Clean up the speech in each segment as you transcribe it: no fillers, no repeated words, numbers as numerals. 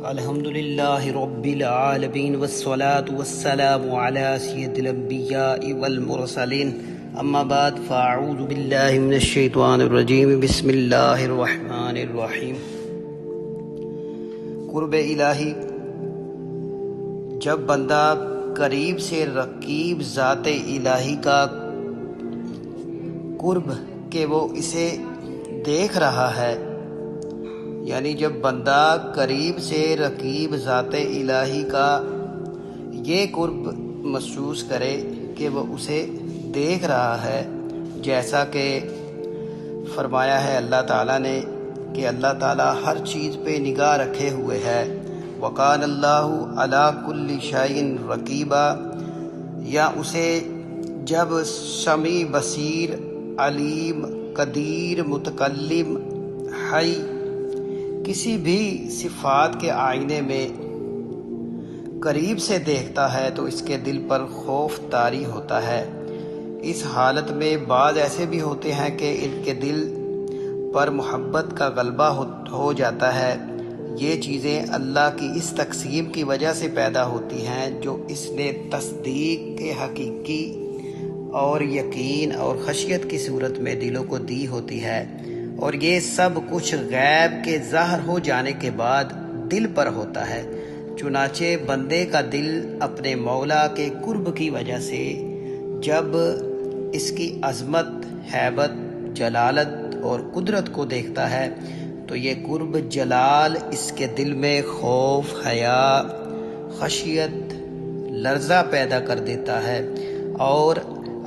الحمدللہ رب العالمین والصلاة والسلام علی سید الانبیاء والمرسلین اما بعد فاعوذ باللہ من الشیطان الرجیم بسم اللہ الرحمن الرحیم۔ قرب الہی، جب بندہ قریب سے رقیب ذات الہی کا قرب کہ وہ اسے دیکھ رہا ہے، یعنی جب بندہ قریب سے رقیب ذات الہی کا یہ قرب محسوس کرے کہ وہ اسے دیکھ رہا ہے، جیسا کہ فرمایا ہے اللہ تعالیٰ نے کہ اللہ تعالیٰ ہر چیز پہ نگاہ رکھے ہوئے ہے، وَقَانَ اللَّهُ عَلَىٰ كُلِّ شَيْءٍ رَقِيبًا، یا اسے جب سمیع، بصیر، علیم، قدیر، متکلم، حی کسی بھی صفات کے آئینے میں قریب سے دیکھتا ہے تو اس کے دل پر خوف طاری ہوتا ہے۔ اس حالت میں بعض ایسے بھی ہوتے ہیں کہ ان کے دل پر محبت کا غلبہ ہو جاتا ہے۔ یہ چیزیں اللہ کی اس تقسیم کی وجہ سے پیدا ہوتی ہیں جو اس نے تصدیق کے حقیقی اور یقین اور خشیت کی صورت میں دلوں کو دی ہوتی ہے، اور یہ سب کچھ غیب کے ظاہر ہو جانے کے بعد دل پر ہوتا ہے۔ چنانچہ بندے کا دل اپنے مولا کے قرب کی وجہ سے جب اس کی عظمت، ہیبت، جلالت اور قدرت کو دیکھتا ہے تو یہ قرب جلال اس کے دل میں خوف، حیا، خشیت، لرزہ پیدا کر دیتا ہے، اور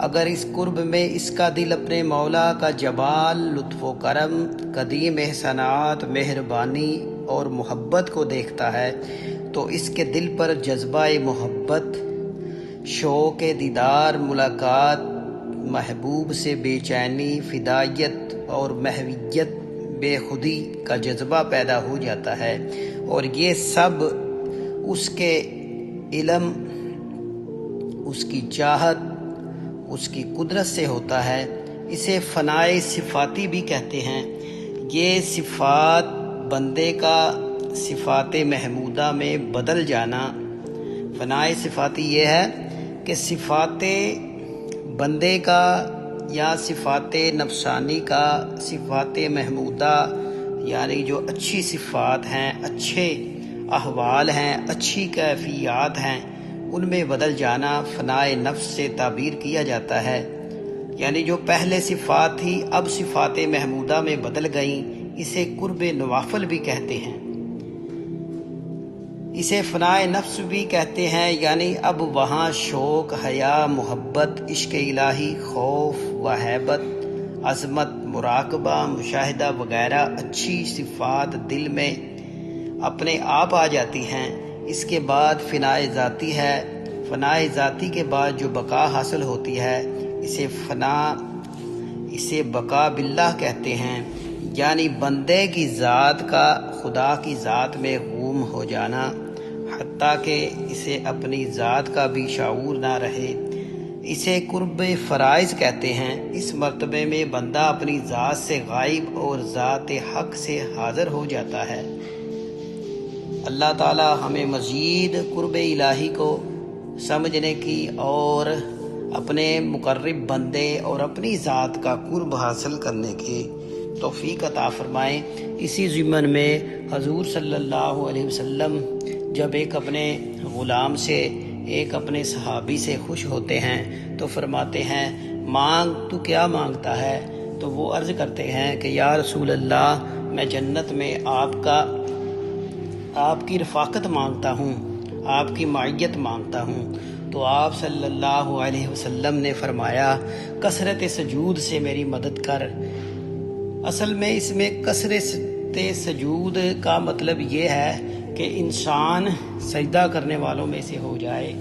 اگر اس قرب میں اس کا دل اپنے مولا کا جمال، لطف و کرم، قدیم احسانات، مہربانی اور محبت کو دیکھتا ہے تو اس کے دل پر جذبہ محبت، شوق دیدار، ملاقات، محبوب سے بے چینی، فدائیت اور محویت، بے خودی کا جذبہ پیدا ہو جاتا ہے، اور یہ سب اس کے علم، اس کی چاہت، اس کی قدرت سے ہوتا ہے۔ اسے فنائے صفاتی بھی کہتے ہیں۔ یہ صفات بندے کا صفات محمودہ میں بدل جانا۔ فنائے صفاتی یہ ہے کہ صفات بندے کا یا صفات نفسانی کا صفات محمودہ، یعنی جو اچھی صفات ہیں، اچھے احوال ہیں، اچھی کیفیات ہیں، ان میں بدل جانا فنائے نفس سے تعبیر کیا جاتا ہے۔ یعنی جو پہلے صفات تھی اب صفات محمودہ میں بدل گئیں، اسے قرب نوافل بھی کہتے ہیں۔ اسے فنائے نفس بھی کہتے ہیں، یعنی اب وہاں شوق، حیا، محبت، عشق الہی، خوف و ہیبت، عظمت، مراقبہ، مشاہدہ وغیرہ اچھی صفات دل میں اپنے آپ آ جاتی ہیں۔ اس کے بعد فنائے ذاتی ہے۔ فنائے ذاتی کے بعد جو بقا حاصل ہوتی ہے اسے بقا باللہ کہتے ہیں، یعنی بندے کی ذات کا خدا کی ذات میں غوم ہو جانا، حتیٰ کہ اسے اپنی ذات کا بھی شعور نہ رہے۔ اسے قرب فرائض کہتے ہیں۔ اس مرتبے میں بندہ اپنی ذات سے غائب اور ذات حق سے حاضر ہو جاتا ہے۔ اللہ تعالی ہمیں مزید قرب الہی کو سمجھنے کی اور اپنے مقرب بندے اور اپنی ذات کا قرب حاصل کرنے کی توفیق عطا فرمائیں۔ اسی ضمن میں حضور صلی اللہ علیہ وسلم جب ایک اپنے غلام سے، ایک اپنے صحابی سے خوش ہوتے ہیں تو فرماتے ہیں، مانگ، تو کیا مانگتا ہے؟ تو وہ عرض کرتے ہیں کہ یا رسول اللہ، میں جنت میں آپ کی رفاقت مانگتا ہوں، آپ کی معیت مانگتا ہوں۔ تو آپ صلی اللہ علیہ وسلم نے فرمایا، کثرت سجود سے میری مدد کر۔ اصل میں اس میں کثرت سجود کا مطلب یہ ہے کہ انسان سجدہ کرنے والوں میں سے ہو جائے۔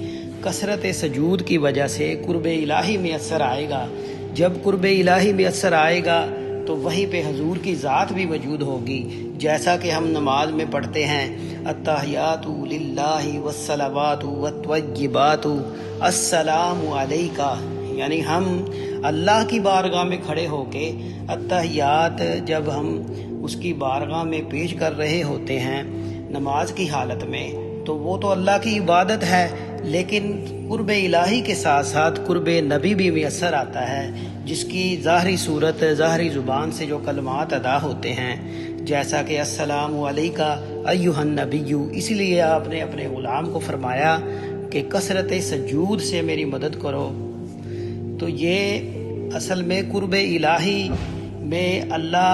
کثرت سجود کی وجہ سے قرب الہی میں اثر آئے گا۔ جب قرب الہی میں اثر آئے گا تو وہیں پہ حضور کی ذات بھی موجود ہوگی، جیسا کہ ہم نماز میں پڑھتے ہیں، التحیات للہ والصلوات والطیبات السلام علیکہ، یعنی ہم اللہ کی بارگاہ میں کھڑے ہو کے التحیات جب ہم اس کی بارگاہ میں پیش کر رہے ہوتے ہیں نماز کی حالت میں تو وہ تو اللہ کی عبادت ہے، لیکن قرب الہی کے ساتھ ساتھ قرب نبی بھی میسر آتا ہے، جس کی ظاہری صورت ظاہری زبان سے جو کلمات ادا ہوتے ہیں، جیسا کہ السلام علیکہ ایھا النبی، اسی لیے آپ نے اپنے غلام کو فرمایا کہ کثرت سجود سے میری مدد کرو۔ تو یہ اصل میں قرب الہی میں اللہ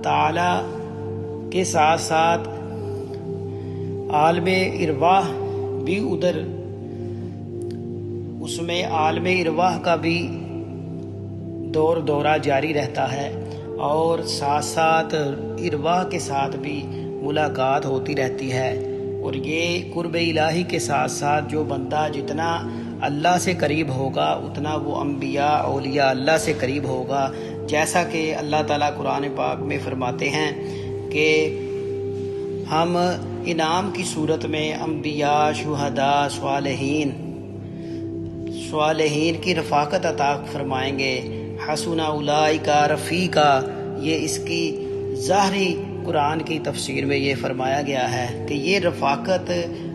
تعالی کے ساتھ ساتھ عالم ارواح بھی ادھر، اس میں عالم ارواح کا بھی دورہ جاری رہتا ہے، اور ساتھ ساتھ ارواح کے ساتھ بھی ملاقات ہوتی رہتی ہے۔ اور یہ قرب الہی کے ساتھ ساتھ جو بندہ جتنا اللہ سے قریب ہوگا اتنا وہ انبیاء اولیاء اللہ سے قریب ہوگا، جیسا کہ اللہ تعالیٰ قرآن پاک میں فرماتے ہیں کہ ہم انعام کی صورت میں انبیاء، شہداء، صالحین کی رفاقت عطا فرمائیں گے۔ حسن اولئک رفیقا، یہ اس کی ظاہری قرآن کی تفسیر میں یہ فرمایا گیا ہے کہ یہ رفاقت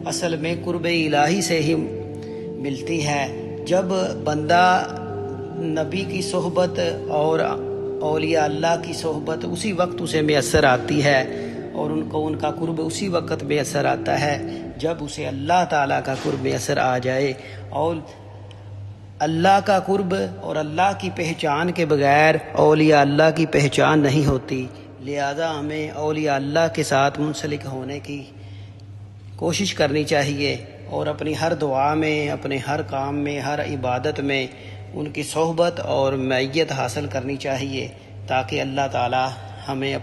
اصل میں قرب الہی سے ہی ملتی ہے۔ جب بندہ نبی کی صحبت اور اولیاء اللہ کی صحبت اسی وقت اسے میسر آتی ہے، اور ان کا قرب اسی وقت میسر آتا ہے جب اسے اللہ تعالیٰ کا قرب میسر آ جائے۔ اور اللہ کا قرب اور اللہ کی پہچان کے بغیر اولیاء اللہ کی پہچان نہیں ہوتی، لہذا ہمیں اولیاء اللہ کے ساتھ منسلک ہونے کی کوشش کرنی چاہیے، اور اپنی ہر دعا میں، اپنے ہر کام میں، ہر عبادت میں ان کی صحبت اور معیت حاصل کرنی چاہیے، تاکہ اللہ تعالی ہمیں